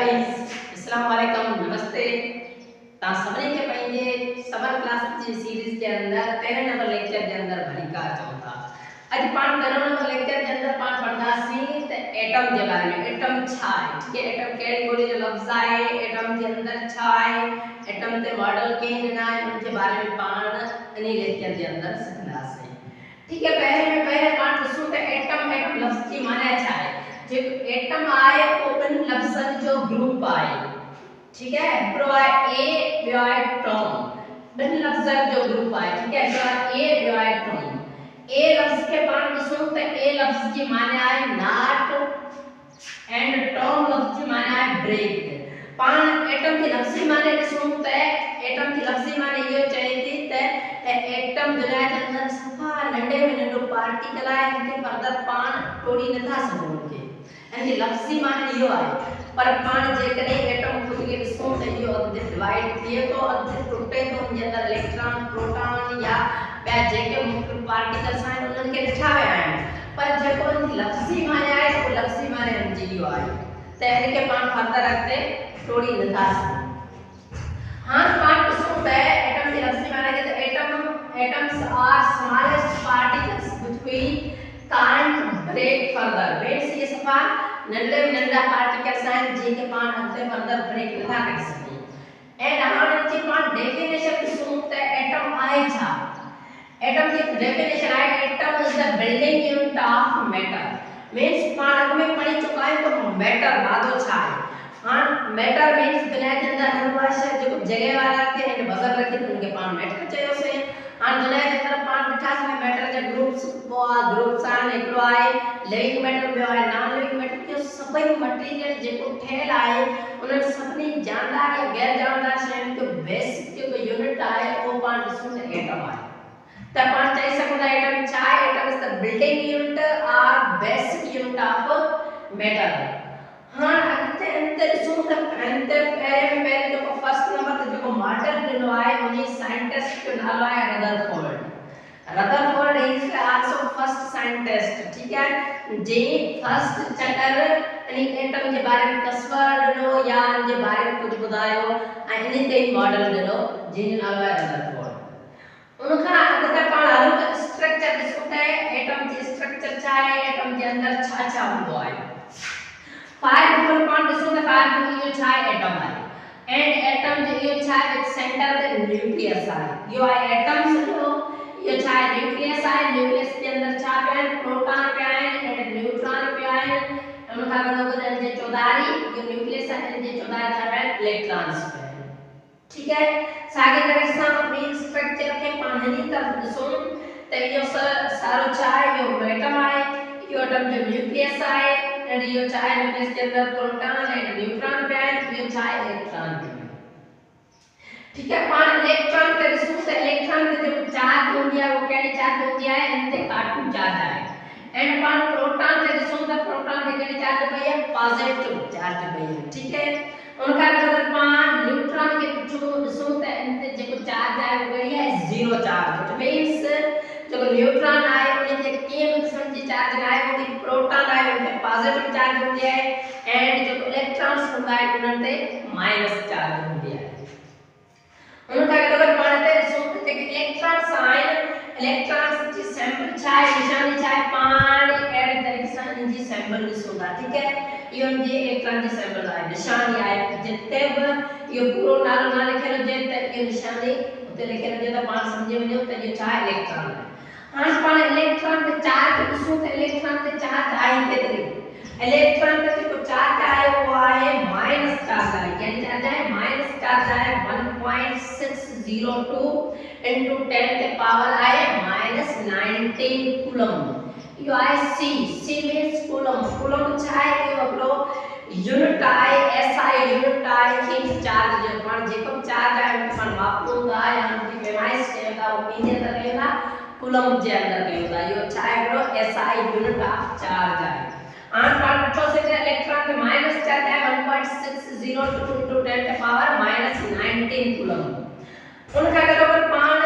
Guys, अस्सलाम वालेकुम, नमस्ते। ता सभिनी खे पंहिंजे समर क्लास जी सीरीज़ जे अंदर 13 नंबर लेक्चर जे अंदर भली कार चऊं था। अॼु पाण 13 नंबर लेक्चर जे अंदर पाण पढ़ंदासीं त एटम जे बारे में। एटम छा आहे? ठीक है, एटम कहिड़ी ॿोली जो लफ़्ज़ आहे? एटम जे अंदर छा आहे? एटम ते मॉडल कीअं ॾिना आहिनि उन जे बारे में पाण इन लेक्चर जे अंदर सिखंदासीं। ठीक है, पहले पाण ॾिसूं त एटम लफ़्ज़ जी माने छा आहे? जो एटम आहे वो ॿिनि लफ़्ज़नि जो ग्रुप आहे। ठीक है, हिकिड़ो आहे ए, ॿियो आहे टॉम। ॿिनि लफ़्ज़नि जो ग्रुप आहे। ठीक है, हिकिड़ो आहे ए, ॿियो आहे टॉम। ए लफ़्ज़ खे पाण ॾिसूं त ए लफ़्ज़ जी माने आहे नॉट एंड टॉम लफ़्ज़ जी माने आहे ब्रेक। पाण एटम जी लफ़्ज़ी माने ॾिसूं त एटम जी लफ़्ज़ी माने इहो चए थी त एटम दुनिया जे अंदर सफ़ा नंढे में नंढो पार्टिकल आहे जंहिंखे फर्दर पाण तोड़ी नथा सघूं उनखे। इन जी लफ़्ज़ी माने इहो आहे। पर पाण जेकॾहिं एटम खुद खे ॾिसूं त इहो अधु डिवाइड थिए थो, अधु टुटे थो, उन जे अंदर इलेक्ट्रॉन, प्रोटॉन या ॿिया जेके मुख्तलिफ़ पार्टिकल्स आहिनि उन्हनि खे ॾिठा विया आहिनि। पर जेको इन जी लफ़्ज़ी माने आहे उहो लफ़्ज़ी माने इन जी इहो आहे त इनखे पाण फर्दर अॻिते तोड़ी नथा सघूं। हाणे पाण ॾिसूं त एटम जी लफ़्ज़ी माने खे त atoms are smallest particles which we can't break further. Means ये सफ़ा नंढे में नंढा पार्टिकल्स आहिनि जंहिंखे पाण अॻिते फर्दर ब्रेक नथा करे सघूं। ऐं हाणे इनजी पाण डेफिनेशन ॾिसूं त एटम आहे छा? एटम जी डेफिनेशन आहे atom is the building unit of matter. Means पाण अॻ में पढ़ी चुका आहियूं त मैटर मादो छा आहे। हाणे मैटर मीन्स दुनिया जे अंदर हर उहा शइ जेको जॻह वारा थे ऐं वज़न रखे थो उनखे पाण मैटर चयोसीं। हाणे दुनिया जे अंदर पाण ॾिठासीं त मैटर जा ग्रुप्स आहिनि। हिकिड़ो आहे लिविंग मैटर, ॿियो आहे नॉन लिविंग मैटर। इहो सभई मटीरियल जेको ठहियल आहे उन्हनि सभिनी जानदार या गैर जानदार शयुनि जो बेसिक जेको यूनिट आहे उहो पाण ॾिसूं त एटम आहे। त पाण चई सघूं था एटम छा आहे? Atom is the building unit और बेसिक यूनिट ऑफ मैटर। हां अॻिते अंदर ॾिसूं त पहिरें जेको फर्स्ट नंबर ते जेको मॉडल ॾिनो आहे उन साइंटिस्ट जो नालो आहे Rutherford. Rutherford is also first scientist. ठीक है, जे फर्स्ट चकर इन एटम जे बारे में तस्वर ॾिनो या इन जे बारे में कुझु ॿुधायो ऐं इन ते मॉडल ॾिनो जंहिंजो नालो आहे रदरफोर्ड। उनखां अॻिते पाण हलूं त स्ट्रक्चर ॾिसूं त एटम जी स्ट्रक्चर छा आहे, एटम जे अंदर छा छा हूंदो आहे। फायर ग्रुप पाण ॾिसूं त फायर ग्रुप इहो छा आहे? एटम आहे। एंड एटम जो इहो छा आहे? सेंटर ते न्यूक्लियस आहे। इहो आहे एटम सॼो। इहो छा आहे? न्यूक्लियस आहे। न्यूक्लियस जे अंदर छा पिया आहिनि? प्रोटॉन पिया आहिनि ऐं न्यूट्रॉन पिया आहिनि। उनखां गॾोगॾु इन जे चौधारी इहो न्यूक्लियस आहे, इन जे चौधारी छा पिया आहिनि? इलेक्ट्रॉन्स पिया आहिनि। ठीक है, साॻे तरह सां ॿी स्ट्रक्चर खे पाण हिन तरफ़ ॾिसूं त इहो सारो छा आहे? इहो एटम आहे। इहो एटम जो न्यूक्लियस आहे ऐं इहो छा आहे? न्यूक्लियस जे अंदर प्रोटॉन ऐं न्यूट्रॉन पिया आहिनि। इहो छा आहे? इलेक्ट्रॉन पिया आहिनि। ठीक है, पाण इलेक्ट्रॉन ते ॾिसूं त इलेक्ट्रॉन ते जेको चार्ज हूंदी आहे वो कहिड़ी चार्ज हूंदी आहे? इन ते कार्बन चार्ज आहे। ऐं पाण प्रोटॉन ते ॾिसूं त प्रोटॉन ते कहिड़ी चार्ज पई आहे? पॉजिटिव चार्ज पई आहे। ठीक है, उनखां गॾोगॾु पाण न्यूट्रॉन खे ॾिसूं त इन ते जेको चार्ज आहे वो कहिड़ी आहे? Zero charge. व्हिच मीन्स जेको न्यूट्रॉन आहे उन ते कंहिं बि क़िस्म जी चार्ज न आहे। उनते प्रोटॉन आहे उन ते पॉजिटिव चार्ज हूंदी आहे ऐं जेको इलेक्ट्रॉन्स हूंदा आहिनि उन्हनि ते माइनस चार्ज हूंदी आहे। उनखां गॾोगॾु पाण ते ॾिसूं त जेके इलेक्ट्रॉन्स आहिनि, इलेक्ट्रॉन्स जी सैंपल छा आहे? निशानी छा आहे? पाण अहिड़े तरीक़े सां इन जी सैंपल ॾिसूं था। ठीक है, इहो इन जी इलेक्ट्रॉन जी सैंपल आहे, निशानी आहे। जिते बि इहो पूरो नालो न लिखियल हुजे त इहो निशानी उते लिखियल हुजे त पाण सम्झी वञो त इहो छा आहे? इलेक्ट्रॉन आहे। हाणे पाण इलेक्ट्रॉन ते चार्ज ॾिसूं त इलेक्ट्रॉन ते चार्ज आहे केतिरी? इलेक्ट्रॉन ते जेको चार्ज आहे वो आहे माइनस चार्ज आहे। यानी चार्ज आहे माइनस चार्ज आहे 1.602 into 10 ते पावर आहे -19 कूलम। इहो आहे सी मीन्स कूलम। कूलम छा आहे? इहो हिकिड़ो यूनिट आहे, एसआई यूनिट आहे कि चार्ज जो। पाण जेको चार्ज आहे उनखे पाण मापूं था या उनजी पैमाइश कयूं था, वो कंहिंजे अंदर कयूं था? कूलम जे अंदर कयूं था। इहो छा आहे? हिकिड़ो एसआई यूनिट ऑफ चार्ज आहे। हाणे पाण ॾिठोसीं त इलेक्ट्रॉन ते माइनस चार्ज आहे 1.602 into 10 ते पावर -19 कूलम। उनखां गॾोगॾु पाण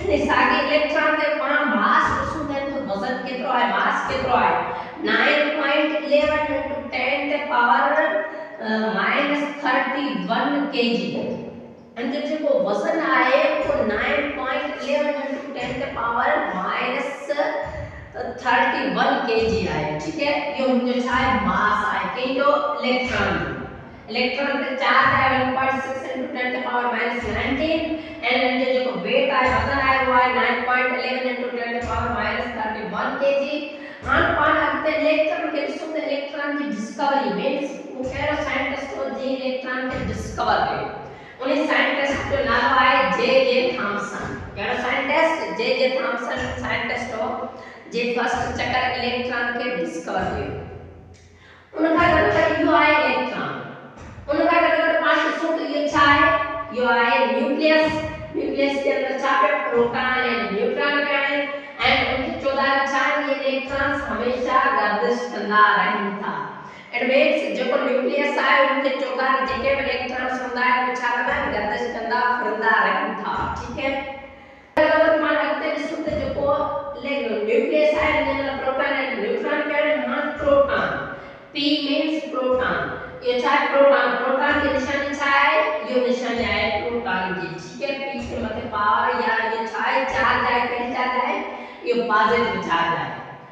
इन साॻे इलेक्ट्रॉन ते पाण मास ॾिसूं त इनजो वज़न केतिरो आहे? मास केतिरो आहे? 9.11 into 10 ते पावर -31 kg अंदर जो वजन आए वो 9.11 into 10 the power -31 kg आए, ठीक है। ये उनके चाहे मास आए कहीं जो इलेक्ट्रॉन का चार्ज है 1.6 into 10 the power -19 एंड जो वेट आए वजन आए वो है 9.11 into 10 the power -31 kg। पान अगते इलेक्ट्रॉन के शुद्ध इलेक्ट्रॉन की डिस्कवरी मींस वो कह रहा साइंटिस्ट को जे इलेक्ट्रॉन के डिस्कवर करे उन्हें साइंटिस्ट जो नाम आए जे थॉमसन, कह रहा साइंटिस्ट जे थॉमसन साइंटिस्ट हो जे फर्स्ट चक्कर इलेक्ट्रॉन के डिस्कवर किए। उनका गणित यो आए इलेक्ट्रॉन, उनका गणित पांच सूत्र ये अच्छा है यो आए न्यूक्लियस के अंदर छापे प्रोटॉन एंड न्यूट्रॉन के आए एंड उनकी 14 चार ये इलेक्ट्रॉन्स हमेशा गर्दिश करना रही था। इट मींस जो न्यूक्लियस आए उनके 14 जेके इलेक्ट्रॉन्स होता है वो छापना गर्दिश करना फिरदा रही था, ठीक है। अगर मान रखते हैं शुद्ध जो को न्यूक्लियस आए जिनमें प्रोटॉन एंड न्यूट्रॉन के मान प्रोटॉन P मींस प्रोटॉन, ये चाहे प्रोटॉन की निशानी चाहे ये निशानी आए प्रोटॉन की, ठीक है। P से मतलब पावर या ये चाहे चार्ज आए कहीं चार्ज आए ये पॉजिटिव चार्ज आए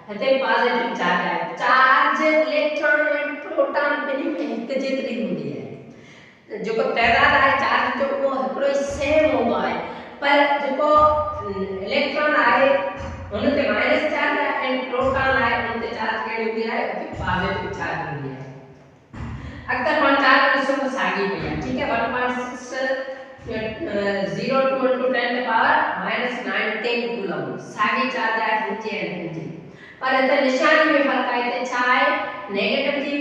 हते पॉजिटिव चार्ज आए चार्ज इलेक्ट्रॉन एंड प्रोटॉन बिनी में एक जेतरी होती है जो को तादाद है चार्ज जो को हकड़ो सेम होगा है पर जो को इलेक्ट्रॉन आए उनके माइनस चार्ज है एंड प्रोटॉन आए उनके चार्ज के होती है पॉजिटिव चार्ज होती है। अगर मान चार्ज को सब सागी पे है, ठीक है। 1.6 0 to 10 the power -19 coulomb Sagi charge है नीचे एनर्जी पर इधर निशानी में फर्क आए थे चाहे नेगेटिव की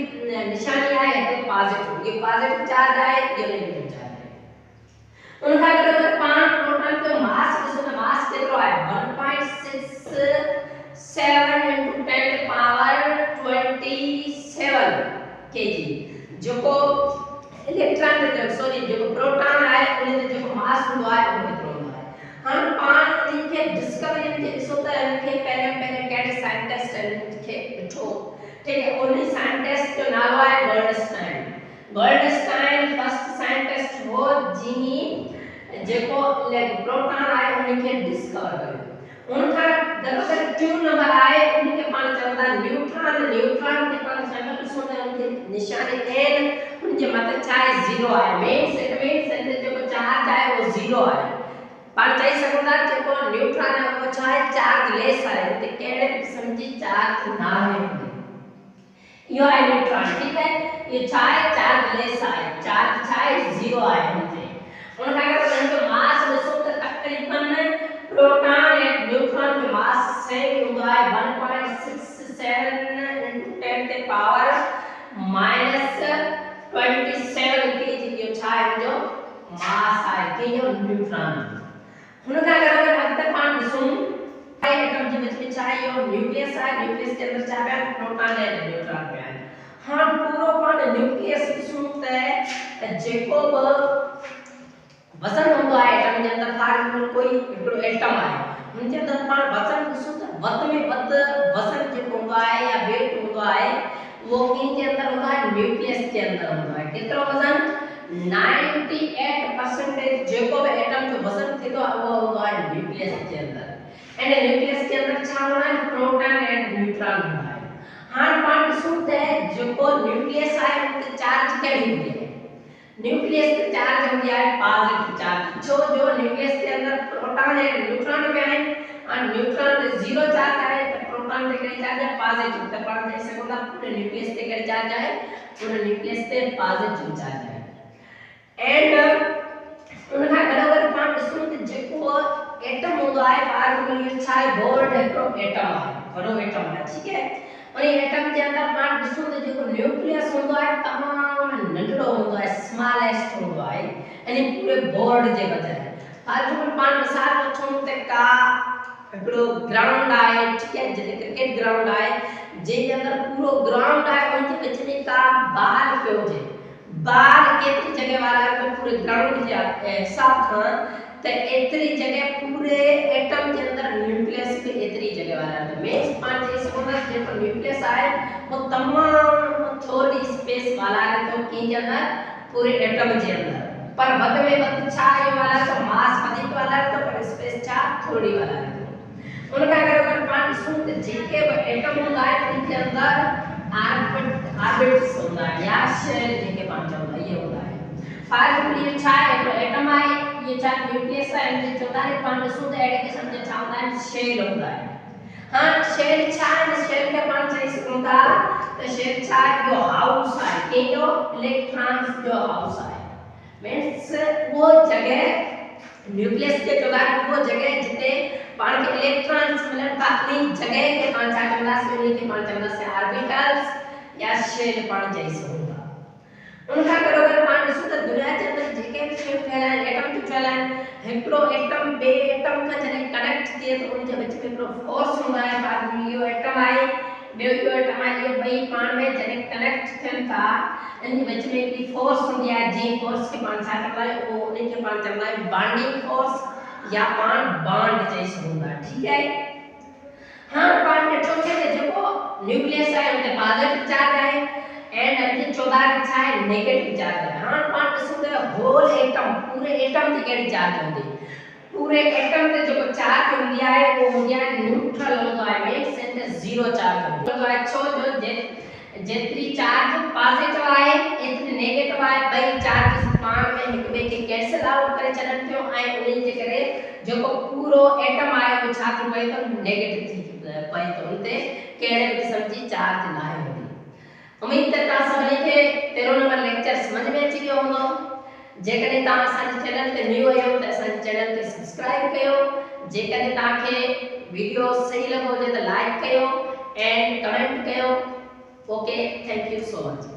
निशानी आए थे पॉजिटिव, ये पॉजिटिव चार्ज आए ये नेगेटिव चार्ज आए। उनका अगर 5 प्रोटॉन के मास इसमें मास कितना है 1.67 into 10 the power 27 kg जो को इलेक्ट्रॉन सॉरी जो प्रोटॉन आए उन्हें जो मास हुआ है वो कितना हुआ है। हम पांच इनके डिस्कवरी इनके इस होता है इनके पहले कैट साइंटिस्ट इनके बिठो, ठीक है। उन्हीं साइंटिस्ट जो नाम है गोल्डस्टाइन फर्स्ट साइंटिस्ट वो जिनी जेको प्रोटॉन आए उनके डिस्कवर करे। उनका दरअसल 2 नंबर आए उनके पास चलता न्यूट्रॉन के पास चलता सुने उनके निशानी n उनके मतलब चाहे 0 आए मींस इट मींस जो चार्ज आए वो 0 आए पर चाहे सेकेंडर जो न्यूट्रॉन है वो चाहे चार्ज लेस आए तो केड़े किस्म की चार्ज ना है यो है न्यूट्रॉन, ठीक है। ये चाहे चार्ज लेस आए चार्ज चाहे 0 आए उनके उनका अगर उनके मास में सूत्र तकरीबन प्रोटॉन और न्यूट्रॉन के मास सेम होगा 1.67 into 10 the power -27 kg जो चाहे जो मास आए कि जो न्यूट्रॉन उनका अगर अंतर पान सुन एटम के बीच में चाहे यो न्यूक्लियस है न्यूक्लियस के अंदर चाहे प्रोटॉन है न्यूट्रॉन पे है। हां पूरा पान न्यूक्लियस की सुनता है जेको वजन होता है एटम के अंदर फॉर कोई एटम है उनके अंदर पान वजन की सुनता वत में वत वजन जो होता है या वेट होता है वो किनके अंदर होता है न्यूक्लियस के अंदर होता है। कितना वजन 98% जेको एटम जो वजन थे तो वो होता है न्यूक्लियस के अंदर एंड न्यूक्लियस के अंदर क्या होना है प्रोटॉन एंड न्यूट्रॉन होता है। हां पार्ट शुद्ध है जो न्यूक्लियस है उनके चार्ज क्या होते हैं न्यूक्लियस के चार्ज हो गया है पॉजिटिव चार्ज जो न्यूक्लियस के अंदर प्रोटॉन एंड न्यूट्रॉन में है और न्यूट्रॉन में 0 चार्ज है तो प्रोटॉन के चार्ज है पॉजिटिव तो पर जैसे बोला पूरे न्यूक्लियस के चार्ज है पूरे न्यूक्लियस पे पॉजिटिव चार्ज है एंड उनका बराबर पांच शुद्ध जो एटम होता है फॉर एग्जांपल चाहे बोर्ड है तो एटम है बड़ो एटम है, ठीक है। और ये एटम के अंदर पांच शुद्ध जो न्यूक्लियस होता है तमाम नंढड़ो होता है स्मॉलेस्ट होता है यानी पूरे बोर्ड जे बचे फॉर एग्जांपल पांच मिसाल वठूं त का एकड़ो ग्राउंड आए, ठीक है। जैसे क्रिकेट ग्राउंड आए जे के अंदर पूरो ग्राउंड आए उनके बीच में का बाल पे हो जे बाल केतरी जगह वाला तो पूरे ग्राउंड जे साफ था तो इतनी जगह पूरे एटम के अंदर न्यूक्लियस पे इतनी जगह वाला तो मेंस पांच जैसे होता है जो न्यूक्लियस आए वो तमाम थोड़ी स्पेस वाला है तो कि किन जे अंदर पूरे एटम जे अंदर पर वध में वध छा आयो वाला तो मास वधिक वाला तो पर स्पेस छा थोड़ी वाला उनका अगर पांच सूत्र जेके एटम होता है उनके अंदर ऑर्बिट्स होता है या शेल जेके पांच होता है ये होता है फाइव ये छा एटम है ये छा न्यूक्लियस है इनके चौथा है पांच सूत्र एडिशन जे छा होता है शेल होता है हां शेल छा शेल के पांच है होता तो शेल छा जो हाउस है के जो इलेक्ट्रॉन्स जो हाउस है मींस वो जगह न्यूक्लियस के चौथा वो जगह जिते पाण के इलेक्ट्रॉन्स मिलन अपनी जगह के पांच आटम से उन्हीं के पांच आटम से ऑर्बिटल्स या शेल पाण जैसे होगा उनका बराबर पाण सूत्र दुनिया के अंदर जेके शेल फैला एटम टू फैला हिकड़ो एटम बे एटम का जने कनेक्ट थिए तो उनके बीच में हिकड़ो फोर्स हुंदा है बाद में यो एटम आए बे यो एटम आए ये बई पाण में जने कनेक्ट थियन था इनके बीच में एक फोर्स हुंदी है जी फोर्स के पांच आटम लाए वो उन्हीं के पांच आटम लाए बॉन्डिंग फोर्स या पाण बॉन्ड जैसे होगा ठीक है हां पाण के चौथे में जो न्यूक्लियस है उनके पॉजिटिव चार्ज है एंड अभी 14 के छा है नेगेटिव चार्ज है हां पाण के सूत्र होल एटम पूरे एटम की केड़ी चार्ज होंदी पूरे एटम पे जो चार्ज होंदी है वो होंदी है न्यूट्रल होता है मींस इनके जीरो चार्ज होंदी है छो जो जेतरी चार्ज पॉजिटिव आए इतनी नेगेटिव आए बई चार्ज पाण में एक बे के कैंसिल आउट करे चलन थियो आए उन्हीं जे करे जो को पूरो एटम आए वो छा थी पई तो नेगेटिव थी पई तो उनते केड़े किस्म जी चार्ज ना है उम्मीद करता सभी के 13 नंबर लेक्चर समझ में अची गयो होंदो जेकॾहिं तव्हां असांजे चैनल ते न्यू आहियो त असांजे चैनल खे सब्सक्राइब कयो जेकॾहिं तव्हांखे वीडियो सही लॻो हुजे त लाइक कयो एंड कमेंट कयो okay thank you so much